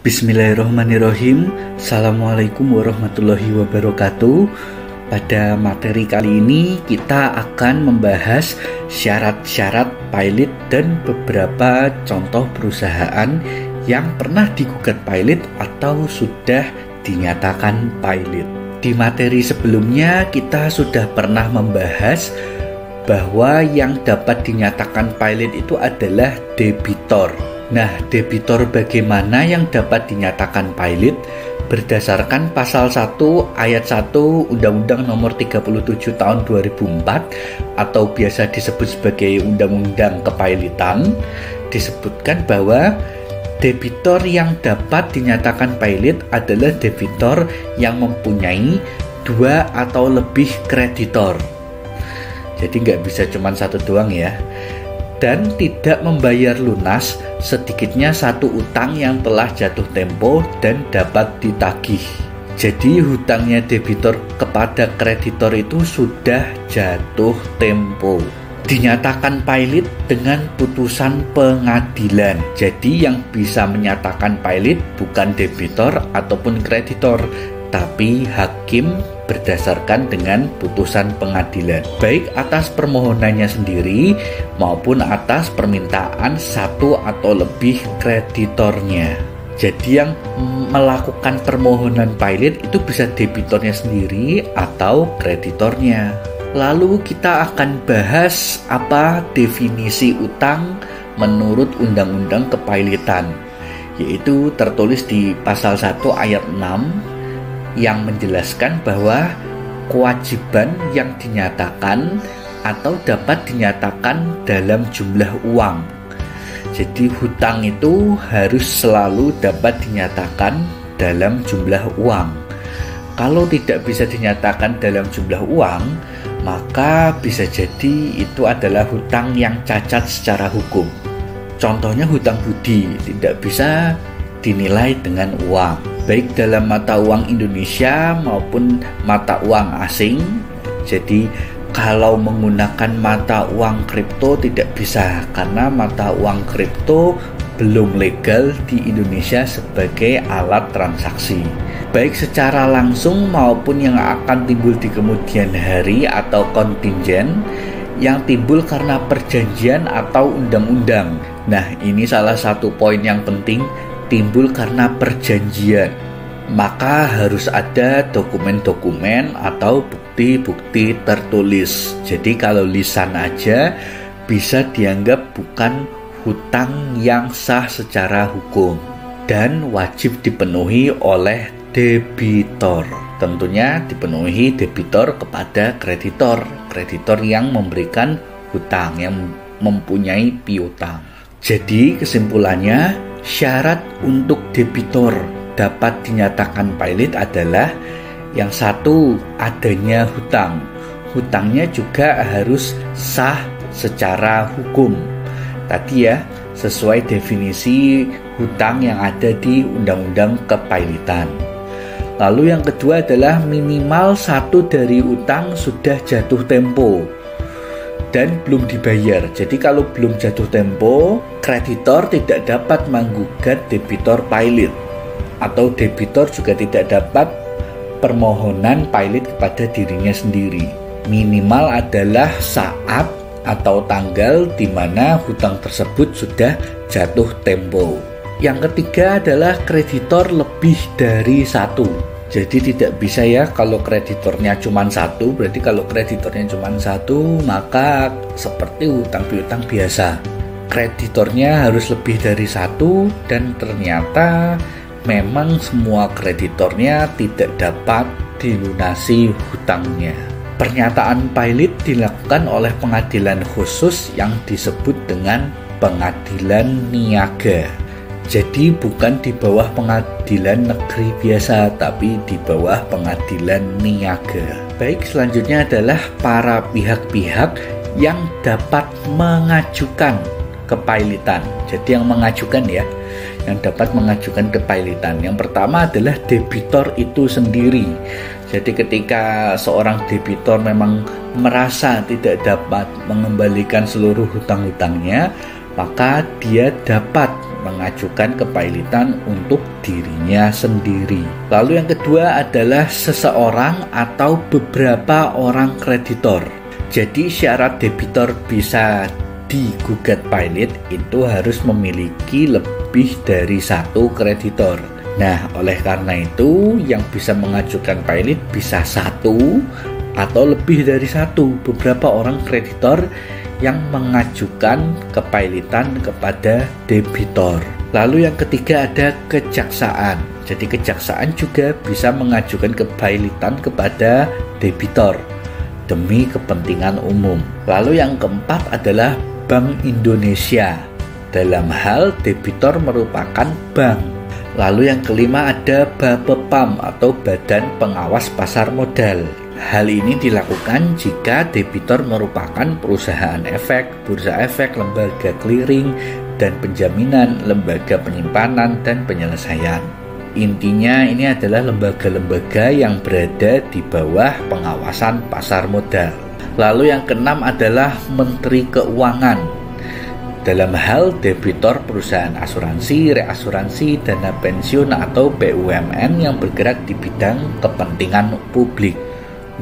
Bismillahirrahmanirrahim. Assalamualaikum warahmatullahi wabarakatuh. Pada materi kali ini kita akan membahas syarat-syarat pilot dan beberapa contoh perusahaan yang pernah digugat pilot atau sudah dinyatakan pilot. Di materi sebelumnya kita sudah pernah membahas bahwa yang dapat dinyatakan pilot itu adalah debitor. Nah, debitor bagaimana yang dapat dinyatakan pilot? Berdasarkan pasal 1 ayat 1 Undang-Undang Nomor 37 Tahun 2004 atau biasa disebut sebagai Undang-Undang Kepilotan, disebutkan bahwa debitor yang dapat dinyatakan pilot adalah debitor yang mempunyai 2 atau lebih kreditor. Jadi nggak bisa cuma satu doang ya. Dan tidak membayar lunas sedikitnya satu utang yang telah jatuh tempo dan dapat ditagih. Jadi hutangnya debitor kepada kreditor itu sudah jatuh tempo. Dinyatakan pilot dengan putusan pengadilan. Jadi yang bisa menyatakan pilot bukan debitor ataupun kreditor, tapi hakim berdasarkan dengan putusan pengadilan, baik atas permohonannya sendiri maupun atas permintaan satu atau lebih kreditornya. Jadi yang melakukan permohonan pilot itu bisa debitornya sendiri atau kreditornya. Lalu kita akan bahas apa definisi utang menurut Undang-Undang Kepilotan, yaitu tertulis di pasal 1 ayat 6 yang menjelaskan bahwa kewajiban yang dinyatakan atau dapat dinyatakan dalam jumlah uang. Jadi hutang itu harus selalu dapat dinyatakan dalam jumlah uang. Kalau tidak bisa dinyatakan dalam jumlah uang, maka bisa jadi itu adalah hutang yang cacat secara hukum. Contohnya hutang budi tidak bisa dinilai dengan uang, baik dalam mata uang Indonesia maupun mata uang asing. Jadi kalau menggunakan mata uang kripto tidak bisa, karena mata uang kripto belum legal di Indonesia sebagai alat transaksi, baik secara langsung maupun yang akan timbul di kemudian hari atau kontingen yang timbul karena perjanjian atau undang-undang. Nah, ini salah satu poin yang penting, timbul karena perjanjian, maka harus ada dokumen-dokumen atau bukti-bukti tertulis. Jadi kalau lisan aja bisa dianggap bukan hutang yang sah secara hukum dan wajib dipenuhi oleh debitor. Tentunya dipenuhi debitor kepada kreditor, kreditor yang memberikan hutang, yang mempunyai piutang. Jadi kesimpulannya, syarat untuk debitor dapat dinyatakan pilot adalah yang satu, adanya hutang. Hutangnya juga harus sah secara hukum. Tadi ya, sesuai definisi hutang yang ada di Undang-Undang Kepilotan. Lalu yang kedua adalah minimal satu dari utang sudah jatuh tempo dan belum dibayar. Jadi kalau belum jatuh tempo, kreditor tidak dapat menggugat debitor pilot, atau debitor juga tidak dapat permohonan pilot kepada dirinya sendiri. Minimal adalah saat atau tanggal di mana hutang tersebut sudah jatuh tempo. Yang ketiga adalah kreditor lebih dari satu. Jadi tidak bisa ya kalau kreditornya cuma satu, berarti kalau kreditornya cuma satu maka seperti hutang piutang biasa. Kreditornya harus lebih dari satu dan ternyata memang semua kreditornya tidak dapat dilunasi hutangnya. Pernyataan pilot dilakukan oleh pengadilan khusus yang disebut dengan pengadilan niaga. Jadi bukan di bawah pengadilan negeri biasa, tapi di bawah pengadilan niaga. Baik, selanjutnya adalah para pihak-pihak yang dapat mengajukan kepilotan. Jadi yang mengajukan ya, yang dapat mengajukan kepilotan. Yang pertama adalah debitor itu sendiri. Jadi ketika seorang debitor memang merasa tidak dapat mengembalikan seluruh hutang-hutangnya, maka dia dapat mengajukan kepailitan untuk dirinya sendiri. Lalu yang kedua adalah seseorang atau beberapa orang kreditor. Jadi syarat debitor bisa digugat pilot itu harus memiliki lebih dari satu kreditor. Nah, oleh karena itu yang bisa mengajukan pilot bisa satu atau lebih dari satu, beberapa orang kreditor yang mengajukan kepailitan kepada debitor. Lalu yang ketiga ada kejaksaan. Jadi kejaksaan juga bisa mengajukan kepailitan kepada debitor demi kepentingan umum. Lalu yang keempat adalah Bank Indonesia dalam hal debitor merupakan bank. Lalu yang kelima ada BAPEPAM atau Badan Pengawas Pasar Modal. Hal ini dilakukan jika debitor merupakan perusahaan efek, bursa efek, lembaga clearing dan penjaminan, lembaga penyimpanan dan penyelesaian. Intinya ini adalah lembaga-lembaga yang berada di bawah pengawasan pasar modal. Lalu yang keenam adalah Menteri Keuangan. Dalam hal debitor perusahaan asuransi, reasuransi, dana pensiun atau BUMN yang bergerak di bidang kepentingan publik.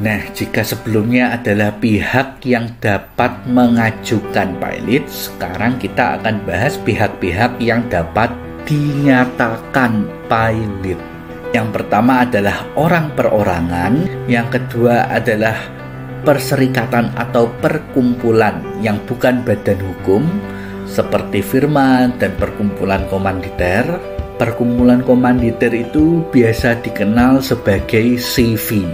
Nah, jika sebelumnya adalah pihak yang dapat mengajukan pilot, sekarang kita akan bahas pihak-pihak yang dapat dinyatakan pilot. Yang pertama adalah orang perorangan, yang kedua adalah perserikatan atau perkumpulan yang bukan badan hukum, seperti firma dan perkumpulan komanditer. Perkumpulan komanditer itu biasa dikenal sebagai CV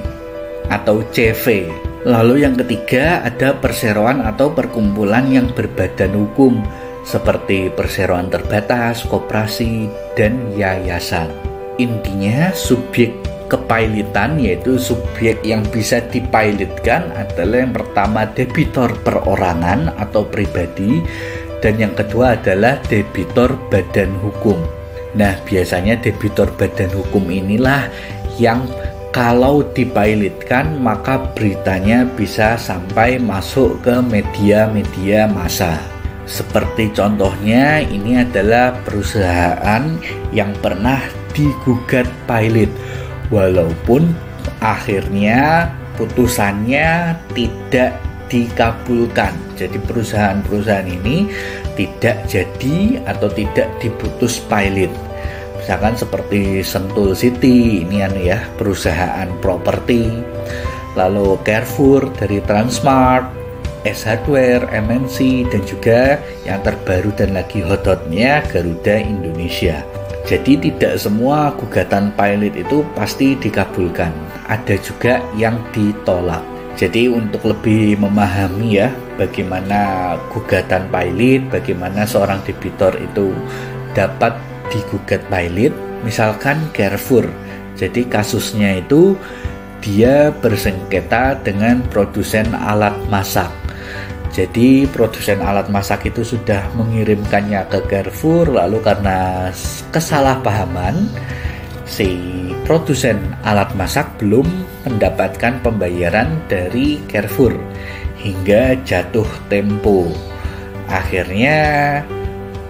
atau CV. Lalu yang ketiga ada perseroan atau perkumpulan yang berbadan hukum seperti perseroan terbatas, koperasi, dan yayasan. Intinya subjek kepailitan yaitu subjek yang bisa dipilotkan adalah yang pertama debitor perorangan atau pribadi, dan yang kedua adalah debitor badan hukum. Nah, biasanya debitor badan hukum inilah yang kalau dipilotkan maka beritanya bisa sampai masuk ke media-media massa. Seperti contohnya ini adalah perusahaan yang pernah digugat pilot, walaupun akhirnya putusannya tidak dikabulkan. Jadi perusahaan-perusahaan ini tidak jadi atau tidak diputus pilot. Misalkan seperti Sentul City, ini ya perusahaan properti. Lalu Carrefour dari Transmart, S Hardware, MNC, dan juga yang terbaru dan lagi hot-hotnya Garuda Indonesia. Jadi tidak semua gugatan pilot itu pasti dikabulkan. Ada juga yang ditolak. Jadi untuk lebih memahami ya bagaimana gugatan pilot, bagaimana seorang debitor itu dapat digugat pilot, misalkan Carrefour. Jadi kasusnya itu dia bersengketa dengan produsen alat masak. Jadi produsen alat masak itu sudah mengirimkannya ke Carrefour, lalu karena kesalahpahaman si produsen alat masak belum mendapatkan pembayaran dari Carrefour hingga jatuh tempo. Akhirnya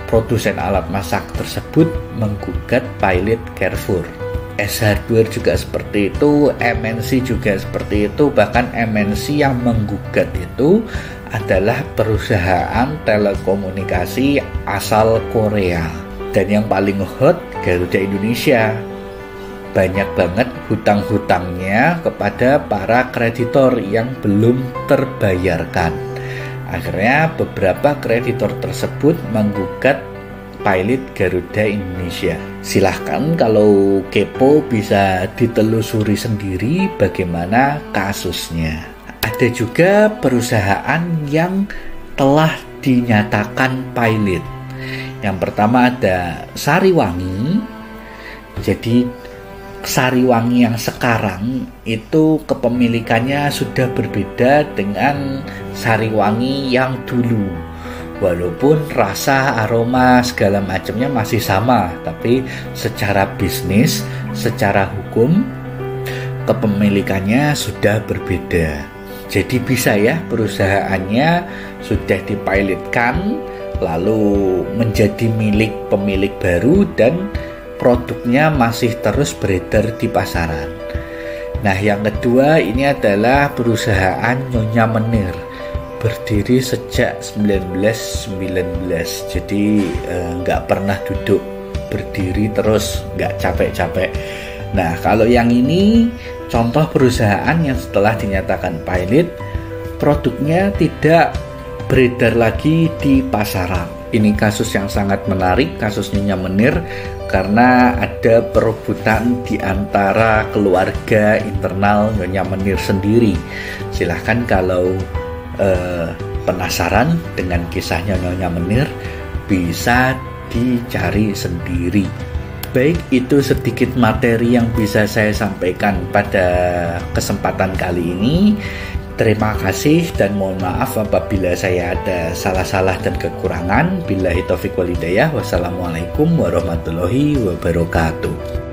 produsen alat masak tersebut menggugat pilot Carrefour. S Hardware juga seperti itu, MNC juga seperti itu. Bahkan MNC yang menggugat itu adalah perusahaan telekomunikasi asal Korea. Dan yang paling hot Garuda Indonesia. Banyak banget hutang-hutangnya kepada para kreditor yang belum terbayarkan. Akhirnya beberapa kreditor tersebut menggugat pilot Garuda Indonesia. Silahkan kalau kepo bisa ditelusuri sendiri bagaimana kasusnya. Ada juga perusahaan yang telah dinyatakan pilot. Yang pertama ada Sariwangi. Jadi Sariwangi yang sekarang itu kepemilikannya sudah berbeda dengan Sariwangi yang dulu. Walaupun rasa, aroma, segala macamnya masih sama, tapi secara bisnis, secara hukum, kepemilikannya sudah berbeda. Jadi bisa ya perusahaannya sudah dipilotkan, lalu menjadi milik pemilik baru dan produknya masih terus beredar di pasaran. Nah, yang kedua ini adalah perusahaan Nyonya Menir, berdiri sejak 1919. Jadi nggak pernah duduk, berdiri terus, nggak capek-capek. Nah, kalau yang ini contoh perusahaan yang setelah dinyatakan pilot, produknya tidak beredar lagi di pasaran. Ini kasus yang sangat menarik, kasus Nyonya Menir, karena ada perebutan di antara keluarga internal Nyonya Menir sendiri. Silahkan kalau penasaran dengan kisahnya Nyonya Menir, bisa dicari sendiri. Baik, itu sedikit materi yang bisa saya sampaikan pada kesempatan kali ini. Terima kasih dan mohon maaf apabila saya ada salah-salah dan kekurangan. Billahi taufiq wal hidayah. Wassalamualaikum warahmatullahi wabarakatuh.